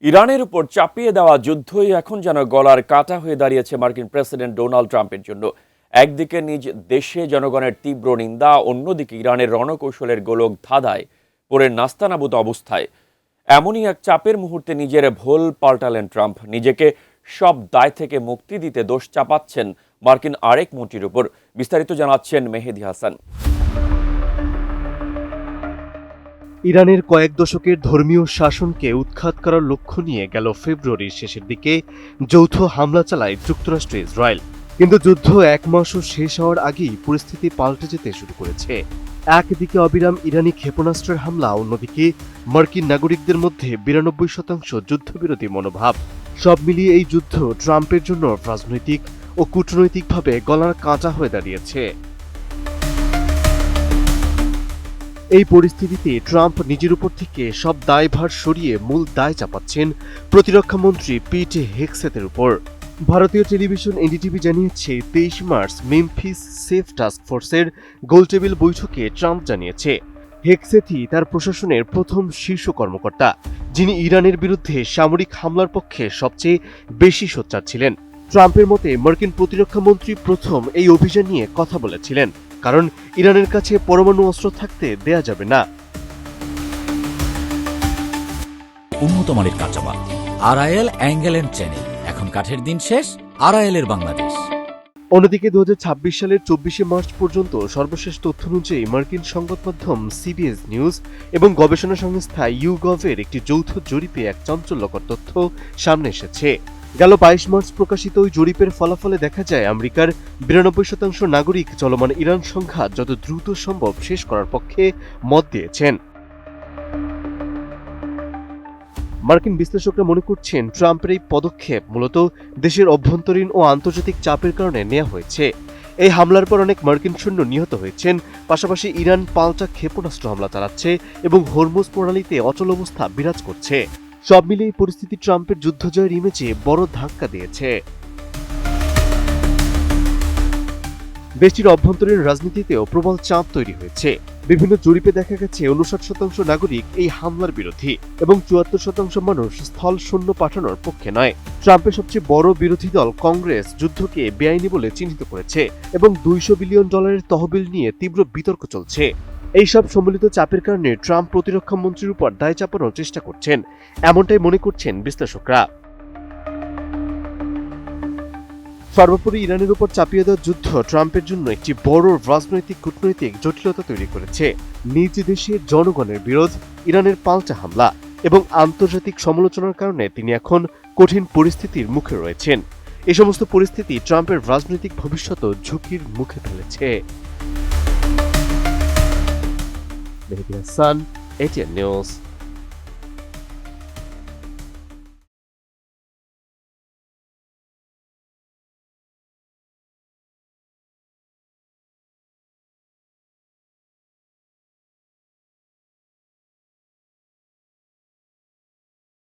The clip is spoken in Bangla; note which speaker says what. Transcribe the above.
Speaker 1: ইরানের উপর চাপিয়ে দেওয়া যুদ্ধই এখন যেন গলার কাটা হয়ে দাঁড়িয়েছে মার্কিন প্রেসিডেন্ট ডোনাল্ড ট্রাম্পের জন্য। একদিকে নিজ দেশে জনগণের তীব্র নিন্দা, অন্যদিকে ইরানের রণকৌশলের গোলক ধাঁধায় পড়ে নাস্তানাবুদ অবস্থায়। এমনই এক চাপের মুহূর্তে নিজের ভোল পাল্টালেন ট্রাম্প। নিজেকে সব দায় থেকে মুক্তি দিতে দোষ চাপাচ্ছেন মার্কিন আরেক মন্ত্রীর উপর। বিস্তারিত জানাচ্ছেন মেহেদী হাসান।
Speaker 2: ইরানের কয়েক দশকের ধর্মীয় শাসনকে উৎখাত করার লক্ষ্য নিয়ে গেল ফেব্রুয়ারির শেষের দিকে যৌথ হামলা চালায় যুক্তরাষ্ট্র ইসরায়েল। কিন্তু যুদ্ধ এক মাসও শেষ হওয়ার আগেই পরিস্থিতি পাল্টে যেতে শুরু করেছে। একদিকে অবিরাম ইরানি ক্ষেপণাস্ত্রের হামলা, অন্যদিকে মার্কিন নাগরিকদের মধ্যে 92% যুদ্ধবিরোধী মনোভাব। সব মিলিয়ে এই যুদ্ধ ট্রাম্পের জন্য রাজনৈতিক ও কূটনৈতিকভাবে গলার কাঁটা হয়ে দাঁড়িয়েছে। এই পরিস্থিতিতে ট্রাম্প নিজের উপর থেকে সব দায়ভার সরিয়ে মূল দায় চাপাচ্ছেন প্রতিরক্ষা মন্ত্রী পিট হেগসেথের উপর। ভারতীয় টেলিভিশন এনডিটিভি জানিয়েছে, 23 মার্চ মেমফিস সেফ টাস্ক ফোর্সের গোলটেবিল বৈঠকে ট্রাম্প জানিয়েছে, হেগসেথই তার প্রশাসনের প্রথম শীর্ষ কর্মকর্তা, যিনি ইরানের বিরুদ্ধে সামরিক হামলার পক্ষে সবচেয়ে বেশি সোচ্চার ছিলেন। ট্রাম্পের মতে মার্কিন প্রতিরক্ষা মন্ত্রী প্রথম এই অভিযান নিয়ে কথা বলেছিলেন, কারণ ইরানের কাছে পরমাণু অস্ত্র থাকতে দেয়া যাবে না।
Speaker 3: উন্নত মানের কাঁচামাল, আরআইএল অ্যাঙ্গেল এন্ড চ্যানেল। এখন কাঠের দিন শেষ, আরআইএল এর বাংলাদেশ।
Speaker 2: অন্যদিকে 2026 সালের 24 মার্চ পর্যন্ত সর্বশেষ তথ্য অনুযায়ী মার্কিন সংবাদ মাধ্যম সিবিএস নিউজ এবং গবেষণা সংস্থা ইউগভের একটি যৌথ জরিপে এক চাঞ্চল্যকর তথ্য সামনে এসেছে। গেল 22 মার্চ প্রকাশিত ওই জরিপের ফলাফলে দেখা যায়, আমেরিকার 92% নাগরিক চলমান ইরান সংঘাত যত দ্রুত সম্ভব শেষ করার পক্ষে মত দিয়েছেন। মার্কিন বিশ্লেষকরা মনে করছেন, ট্রাম্পের এই পদক্ষেপ মূলত দেশের অভ্যন্তরীণ ও আন্তর্জাতিক চাপের কারণে নেওয়া হয়েছে। এই হামলার পর অনেক মার্কিন সৈন্য নিহত হয়েছেন, পাশাপাশি ইরান পাল্টা ক্ষেপণাস্ত্র হামলা চালাচ্ছে এবং হরমুজ প্রণালীতে অচল অবস্থা বিরাজ করছে। সব মিলিয়ে এই পরিস্থিতি ট্রাম্পের যুদ্ধজয়ের ইমেজে বড় ধাক্কা দিয়েছে। দেশটির অভ্যন্তরীণ রাজনীতিতেও প্রবল চাপ তৈরি হয়েছে। বিভিন্ন জরিপে দেখা গেছে 59% নাগরিক এই হামলার বিরোধী এবং 74% মানুষ স্থল সৈন্য পাঠানোর পক্ষে নয়। ট্রাম্পের সবচেয়ে বড় বিরোধী দল কংগ্রেস যুদ্ধকে বেআইনি বলে চিহ্নিত করেছে এবং $200 বিলিয়ন তহবিল নিয়ে তীব্র বিতর্ক চলছে। এইসব সম্মিলিত চাপের কারণে ট্রাম্প প্রতিরক্ষা মন্ত্রীর উপর দায় চাপানোর চেষ্টা করছেন, এমনটাই মনে করছেন বিশ্লেষকরা। সর্বোপরি ইরানের উপর চাপিয়ে দেওয়া যুদ্ধ ট্রাম্পের জন্য একটি বড় রাজনৈতিক কূটনৈতিক জটিলতা তৈরি করেছে। নিজ দেশের জনগণের বিরোধ, ইরানের পাল্টা হামলা এবং আন্তর্জাতিক সমালোচনার কারণে তিনি এখন কঠিন পরিস্থিতির মুখে রয়েছেন। এই সমস্ত পরিস্থিতি ট্রাম্পের রাজনৈতিক ভবিষ্যৎ ঝুঁকির মুখে ফেলেছে। মেহেদী হাসান, এটিএন নিউজ।